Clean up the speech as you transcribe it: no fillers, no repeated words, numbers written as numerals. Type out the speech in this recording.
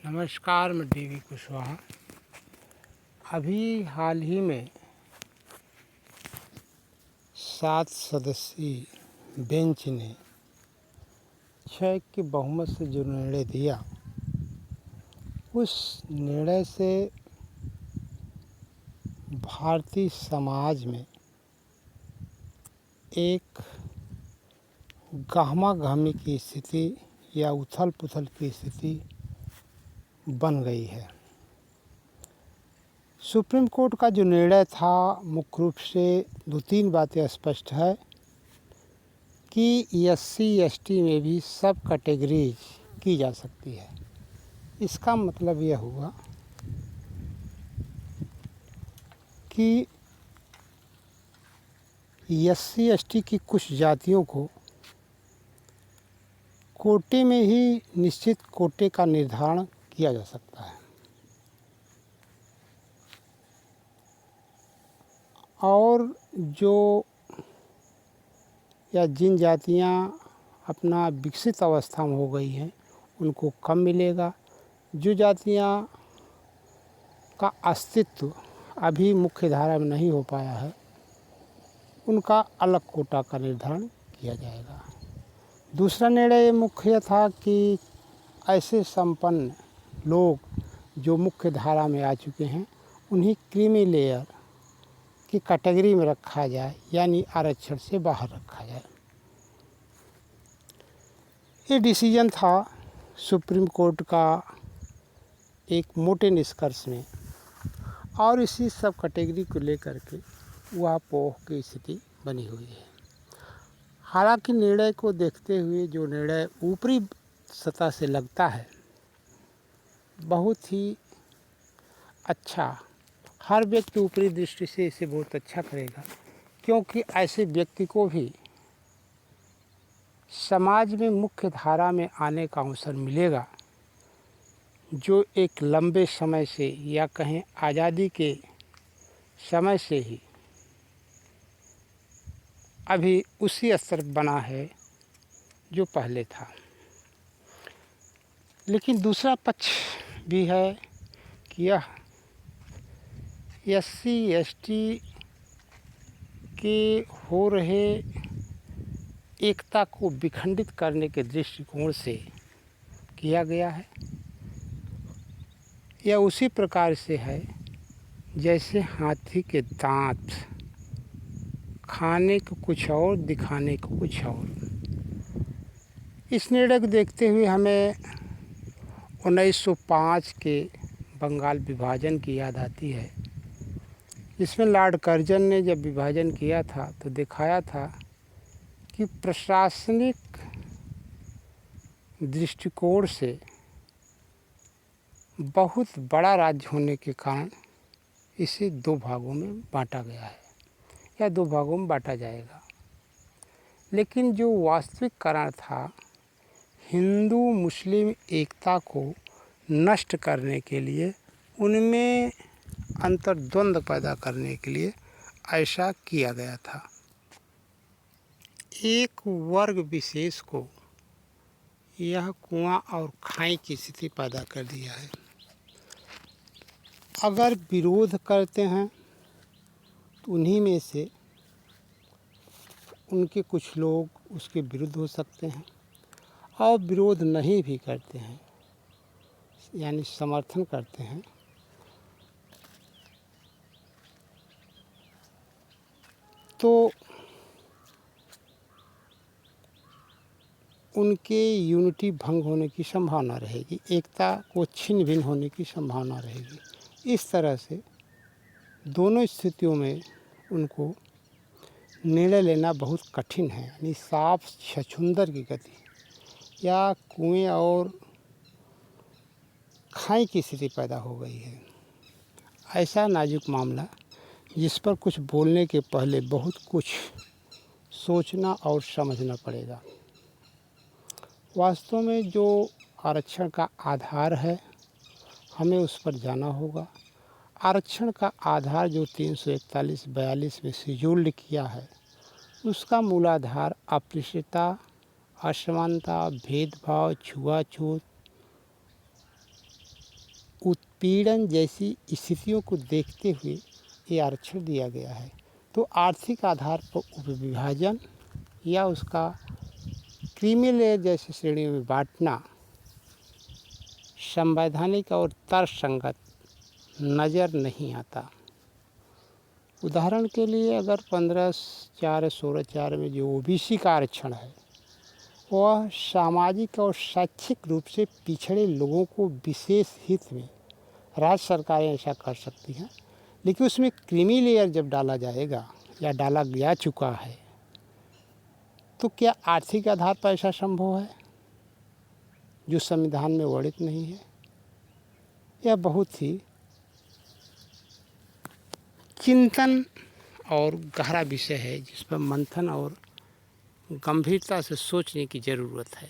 नमस्कार, मैं डीवी कुशवाहा। अभी हाल ही में 7 सदस्यीय बेंच ने 6 के बहुमत से जो निर्णय दिया, उस निर्णय से भारतीय समाज में एक गहमा-गहमी की स्थिति या उथल-पुथल की स्थिति बन गई है। सुप्रीम कोर्ट का जो निर्णय था, मुख्य रूप से 2-3 बातें स्पष्ट है कि SC/ST में भी सब कैटेगरीज की जा सकती है। इसका मतलब यह हुआ कि SC/ST की कुछ जातियों को कोटे में ही निश्चित कोटे का निर्धारण किया जा सकता है और जो या जिन जातियां अपना विकसित अवस्था में हो गई हैं, उनको कम मिलेगा। जो जातियां का अस्तित्व अभी मुख्य धारा में नहीं हो पाया है, उनका अलग कोटा का निर्धारण किया जाएगा। दूसरा निर्णय मुख्य था कि ऐसे संपन्न लोग जो मुख्य धारा में आ चुके हैं, उन्हें क्रीमी लेयर की कैटेगरी में रखा जाए, यानी आरक्षण से बाहर रखा जाए। ये डिसीजन था सुप्रीम कोर्ट का एक मोटे निष्कर्ष में, और इसी सब कैटेगरी को लेकर के ऊहापोह की स्थिति बनी हुई है। हालांकि निर्णय को देखते हुए जो निर्णय ऊपरी सतह से लगता है, बहुत ही अच्छा, हर व्यक्ति ऊपरी दृष्टि से इसे बहुत अच्छा करेगा, क्योंकि ऐसे व्यक्ति को भी समाज में मुख्य धारा में आने का अवसर मिलेगा, जो एक लंबे समय से या कहें आज़ादी के समय से ही अभी उसी स्तर बना है जो पहले था। लेकिन दूसरा पक्ष भी है कि यह SC/ST के हो रहे एकता को विखंडित करने के दृष्टिकोण से किया गया है। यह उसी प्रकार से है जैसे हाथी के दांत, खाने को कुछ और, दिखाने को कुछ और। इस निर्णय को देखते हुए हमें 1905 के बंगाल विभाजन की याद आती है। इसमें लॉर्ड कर्जन ने जब विभाजन किया था तो दिखाया था कि प्रशासनिक दृष्टिकोण से बहुत बड़ा राज्य होने के कारण इसे 2 भागों में बांटा गया है या 2 भागों में बांटा जाएगा। लेकिन जो वास्तविक कारण था, हिंदू मुस्लिम एकता को नष्ट करने के लिए, उनमें अंतर्द्वंद पैदा करने के लिए ऐसा किया गया था। एक वर्ग विशेष को यह कुआं और खाई की स्थिति पैदा कर दिया है। अगर विरोध करते हैं तो उन्हीं में से उनके कुछ लोग उसके विरुद्ध हो सकते हैं, और विरोध नहीं भी करते हैं यानी समर्थन करते हैं, तो उनके यूनिटी भंग होने की संभावना रहेगी, एकता को छिन्न भिन्न होने की संभावना रहेगी। इस तरह से दोनों स्थितियों में उनको निर्णय लेना बहुत कठिन है, यानी साफ छछूंदर की गति या कुएं और खाई की स्थिति पैदा हो गई है। ऐसा नाजुक मामला जिस पर कुछ बोलने के पहले बहुत कुछ सोचना और समझना पड़ेगा। वास्तव में जो आरक्षण का आधार है, हमें उस पर जाना होगा। आरक्षण का आधार जो 341-42 में शेड्यूल्ड किया है, उसका मूलाधार अस्पृश्यता, असमानता, भेदभाव, छुआछूत उत्पीड़न जैसी स्थितियों को देखते हुए ये आरक्षण दिया गया है। तो आर्थिक आधार पर उपविभाजन या उसका क्रीमी लेयर जैसी श्रेणियों में बांटना संवैधानिक और तर्कसंगत नज़र नहीं आता। उदाहरण के लिए अगर 15/4 16/4 में जो ओबीसी का आरक्षण है वह सामाजिक और शैक्षिक रूप से पिछड़े लोगों को विशेष हित में राज्य सरकारें ऐसा कर सकती हैं, लेकिन उसमें क्रीमी लेयर जब डाला जाएगा या डाला जा चुका है तो क्या आर्थिक आधार पर ऐसा संभव है जो संविधान में वर्णित नहीं है? यह बहुत ही चिंतन और गहरा विषय है जिस पर मंथन और गंभीरता से सोचने की ज़रूरत है।